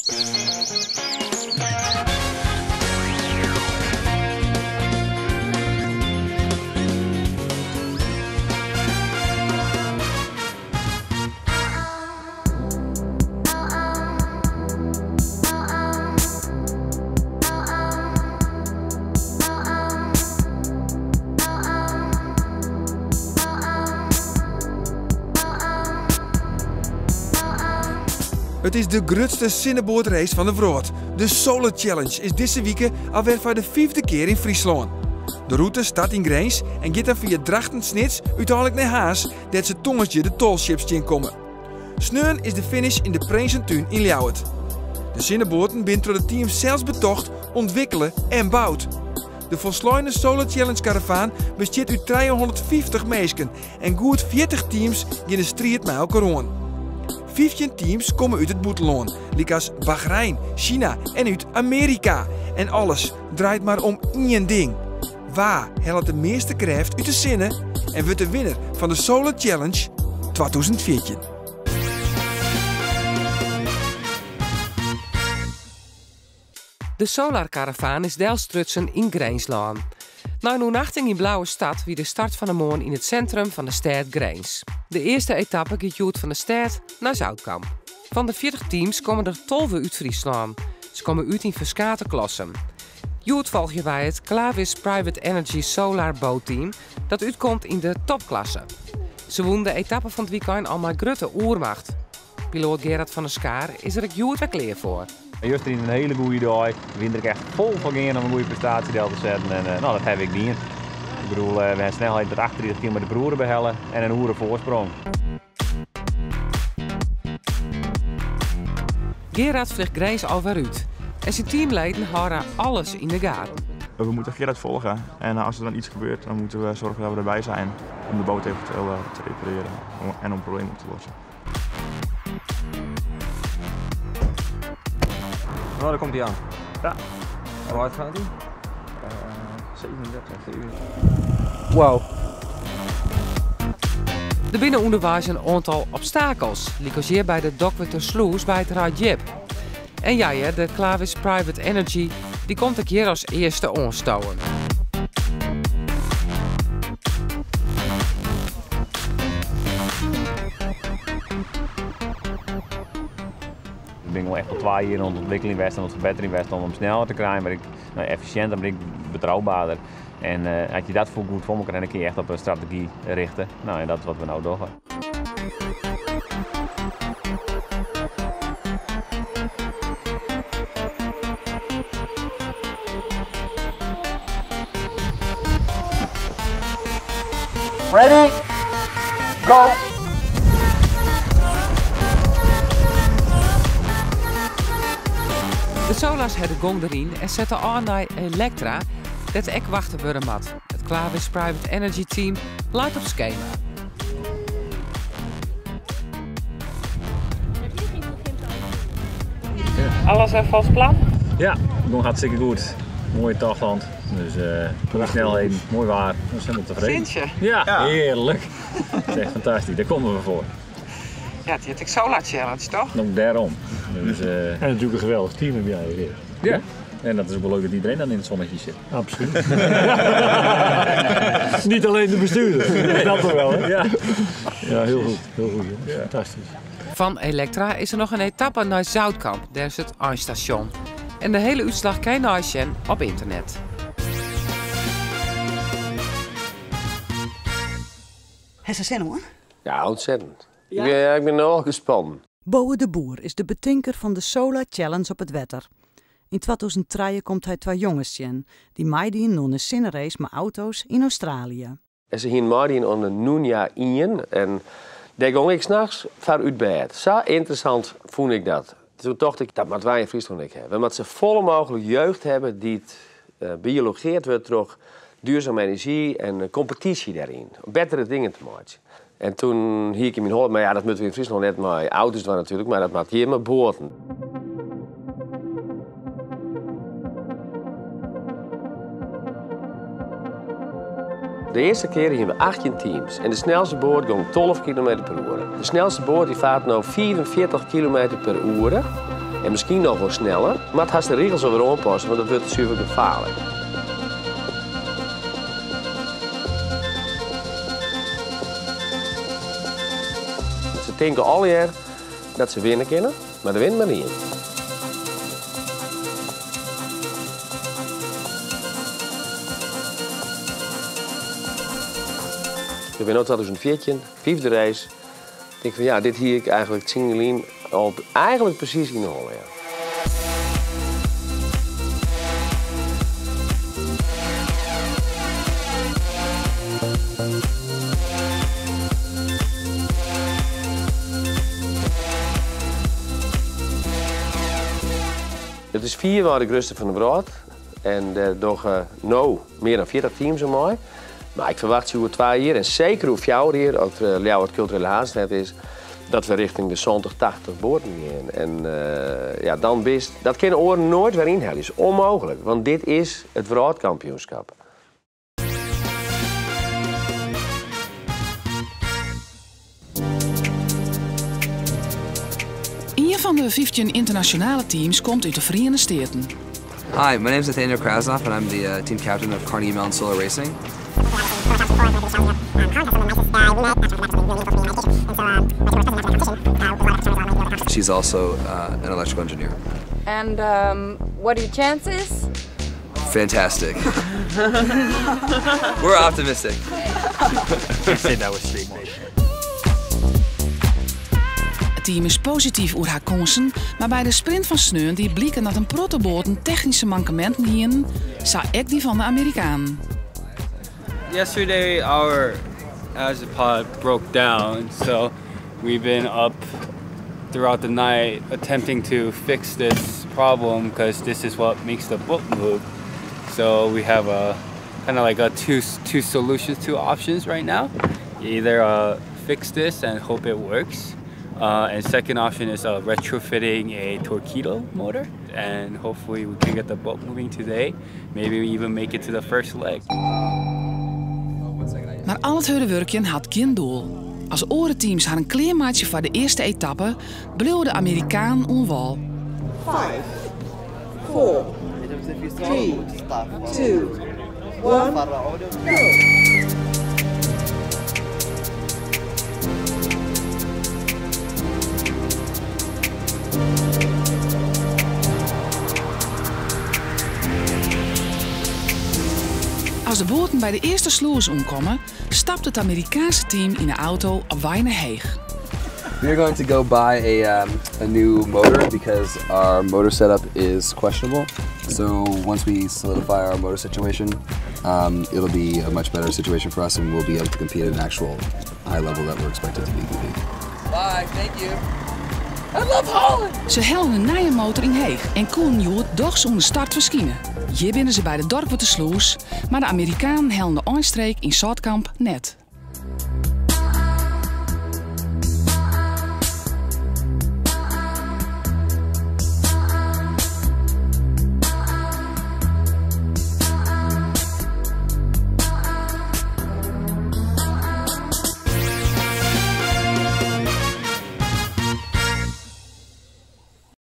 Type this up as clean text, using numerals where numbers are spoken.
Het is de grootste zinnenboordrace van de wereld. De Solar Challenge is deze week alweer voor de 5e keer in Friesland. De route start in Grijns en gaat dan via Drachten-Snits uiteindelijk naar Haas, dat ze tongensje de tolships komen. Sneun is de finish in de Prinsentuin in Ljouwert. De zinnenboorten zijn door het team zelfs betocht, ontwikkelen en bouwd. De volsluine Solar Challenge Caravan bestaat uit 350 mensen en goed 40 teams gaan de strijd met elkaar rond. 15 teams komen uit het buitenland, als Bahrein, China en uit Amerika. En alles draait maar om één ding. Waar helpt de meeste kracht uit de zinnen en wordt de winnaar van de Solar Challenge 2014. De Solar Caravan is deelstrutsen in Grijnslaan. Na een overnachting in Blauwe Stad wie de start van de morgen in het centrum van de stad Grijns. De eerste etappe gaat uit van de stad naar Zoutkamp. Van de 40 teams komen er 12 uit Friesland. Ze komen uit in verschillende klassen. Joet volgen wij het Clavis Private Energy Solar Bootteam dat uitkomt in de topklasse. Ze wonnen de etappe van het weekend al maar grote oermacht. Piloot Gerard van der Schaar is er ook goed weer klaar voor. Juist in een hele goede dag. Win er echt vol van gaan om een goede prestatie te zetten. En dat heb ik niet. Ik bedoel, we hebben snelheid tot 38 km/h behellen en een hoere voorsprong. Gerard vliegt Grijns alweer uit. En zijn teamleden houden alles in de gaten. We moeten Gerard volgen en als er dan iets gebeurt, dan moeten we zorgen dat we erbij zijn om de boot eventueel te repareren en om problemen op te lossen. Nou, daar komt hij aan. Ja. Hoe hard gaat hij? 37, 37. Wauw. Er binnen onderwijs een aantal obstakels, zoals hier bij de Dokwetersluis bij het Raadjip. En jij, de Clavis Private Energy, die komt ik hier als eerste aanstouwen. Ik ben wel echt al 2 jaar in de ontwikkeling geweest en de verbetering geweest om hem sneller te krijgen, maar efficiënter, maar betrouwbaarder. En als je dat goed voor elkaar, dan kun je echt op een strategie richten. Nou, en dat is wat we nou doen. Ready? Go! De Solars hebben de gong erin en zetten aan naar Electra, dat ik wachten worden mat. Het Clavis Private Energy Team lijkt op schema. Alles volgens plan? Ja, het gaat hartstikke goed. Mooie tagland, dus goede snelheden, mooi waar. We zijn helemaal tevreden. Vind je? Ja, heerlijk. Dat is echt fantastisch, daar komen we voor. Ja, het is de Solar Challenge toch? Nog daarom. Dus, En natuurlijk een geweldig team heb jij weer. ja, en dat is ook wel leuk dat iedereen dan in het zonnetje zit. Absoluut. Niet alleen de bestuurder, dat toch wel, hè? Ja, Ja, heel goed. Heel goed, ja. Fantastisch. Van Electra is er nog een etappe naar Zoutkamp, daar is het eindstation. En de hele uitslag kan je nazien op internet. Heb je zin hoor? Ja, ontzettend. Ja? Ik ben nu al gespannen. Boe de Boer is de betinker van de Solar Challenge op het wetter. In 2003 komt hij 2 jongens zien die meedoen aan een zinnenrace met auto's in Australië. En ze gingen meedoen aan de Nunya 1 en daar ging ik 's nachts ver uit bed. Zo interessant vond ik dat. Toen dacht ik, dat moeten wij in Friesland niet hebben. We moeten zo volle mogelijk jeugd hebben die het biologeerd wordt door duurzame energie en competitie daarin. Om betere dingen te maken. En toen hier ik in mijn Holland, maar ja, dat moeten we in Friesland net met auto's doen natuurlijk, maar dat maakt hier met boten. De eerste keer gingen we 18 teams en de snelste boot ging 12 km/h. De snelste boot die vaart nu 44 km/h En misschien nog wel sneller. Maar het has de regels alweer aanpassen, want dat wordt super gevaarlijk. Ze denken al jaar dat ze winnen kunnen, maar dat wint maar niet. Ik ben nu 2014, 5e race. Ik denk van ja, dit hier ik eigenlijk Tsingelien al eigenlijk precies in de hol. Ja. Het is 4 waar de grootste van de wereld. En er doen nu meer dan 40 teams aan mij. Maar ik verwacht over 2 jaar, en zeker over 4 jaar, als het culturele haastheid is, dat we richting de 70, 80 boorden gaan. En ja, dan best, dat kunnen oren nooit weer inhalen. Dat is onmogelijk, want dit is het wereldkampioenschap. Een van de 15 internationale teams komt uit de Verenigde Staten. Hi, my name is Nathaniel Krasnoff and I'm the team captain of Carnegie Mellon Solar Racing. She's also an electrical engineer. And what are your chances? Fantastic. We're optimistic. I said that was street nation. Het team is positief over haar kansen, maar bij de sprint van Sneun die blikken dat een protoboot technische mankementen hien, zag ik die van de Amerikaan. Yesterday our Azipod broke down, so we've been up throughout the night attempting to fix this problem because this is what makes the boat move. So we have a kind of like a two solutions, 2 options right now. You either fix this and hope it works. And second option is retrofitting a torpedo motor, and hopefully we can get the boat moving today. Maybe we even make it to the first leg. Maar al het harde werkje had geen doel. Als orenteams haar een kleermaatje voor de eerste etappe, bleef de Amerikaan onwal. 5, 4, 3, 2, 1, go! Als de boten bij de eerste sluis omkomen, stapt het Amerikaanse team in de auto op weg naar Heeg. We are going to go buy a new motor because our motor setup is questionable. So once we solidify our motor situation, it'll be a much better situation for us and we'll be able to compete at an actual high level that we're expected to be competing. Bye, thank you. I love Holland! Ze hellen een nieuwe motor in Heeg en koen Joet doch zonder start verschijnen. Hier binnen ze bij de dorp wat de sluis, maar de Amerikanen hellen de eindstreek in Zoutkamp net.